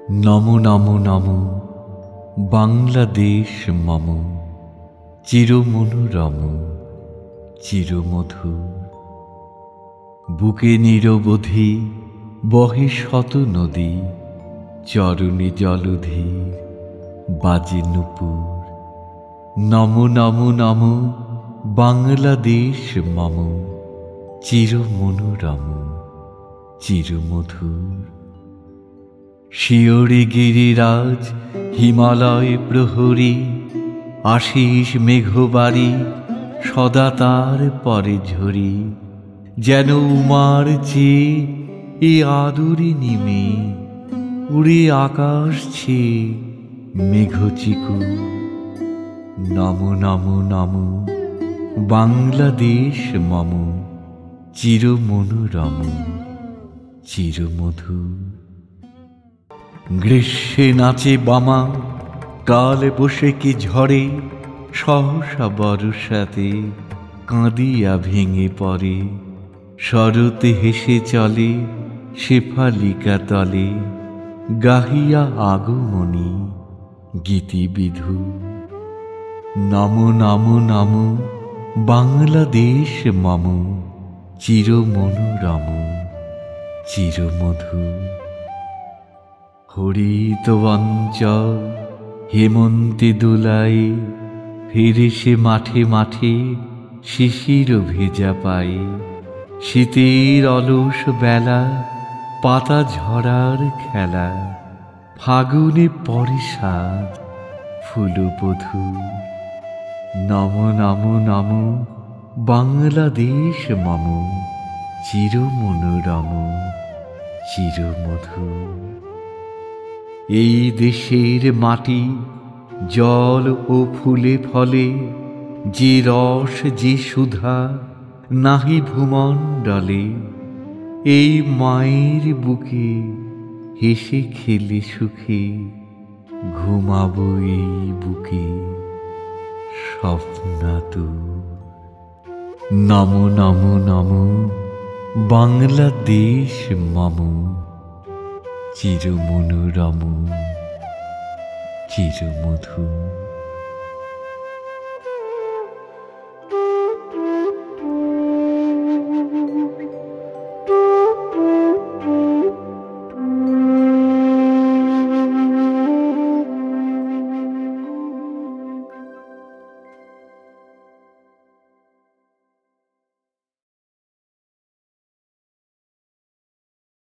নমো নমো নমো বাংলাদেশ মম, চিরমনোরম চিরমধুর। বুকে নিরবধি বহে শত নদী, চরণে জলধীর বাজে নূপুর। নমো নমো নমো বাংলাদেশ মম, চিরমনোরম চিরমধুর। শিয়রে গিরিরাজ হিমালয় প্রহরী, আশিস মেঘবাড়ি সদা তার পরে ঝরি। যেন উমার চেয়ে এ আদুরে নিমে, উড়ে আকাশ ছেয়ে মেঘচিকু। নমো নমো নমো বাংলাদেশ মম, চিরমনোরম চিরমধুর। গ্রীষ্মে নাচে বামা কাল বৈশাখী ঝড়ে, সহসা বর্ষাতে কাঁদিয়া ভেঙে পড়ে। শরতে হেসে চলে শেফালিকা তলে, গাহিয়া আগমনী গীতিবিধু। নমো নমো নমো বাংলাদেশ মম, চিরমনোরম চিরমধুর। হরিত অঞ্চল হেমন্তে দোলায়, ফিরে সে মাঠে মাঠে শিশির ভেজা পায়ে। শীতের অলস বেলা পাতা ঝরার খেলা, ফাগুনে পরে সাজ ফুলবধূ। নমো নমো নমো বাংলাদেশ মম, চিরমনোরম চিরমধুর। এই দেশের মাটি জল ও ফুলে ফলে, যে রস যে সুধা নাহি ভূমণ্ডলে। এই মায়ের বুকে হেসে খেলে সুখে, ঘুমাবো এই বুকে স্বপ্নাতুর। নমো নমো নমো বাংলাদেশ মম, চিরমনোরম চিরমধুর।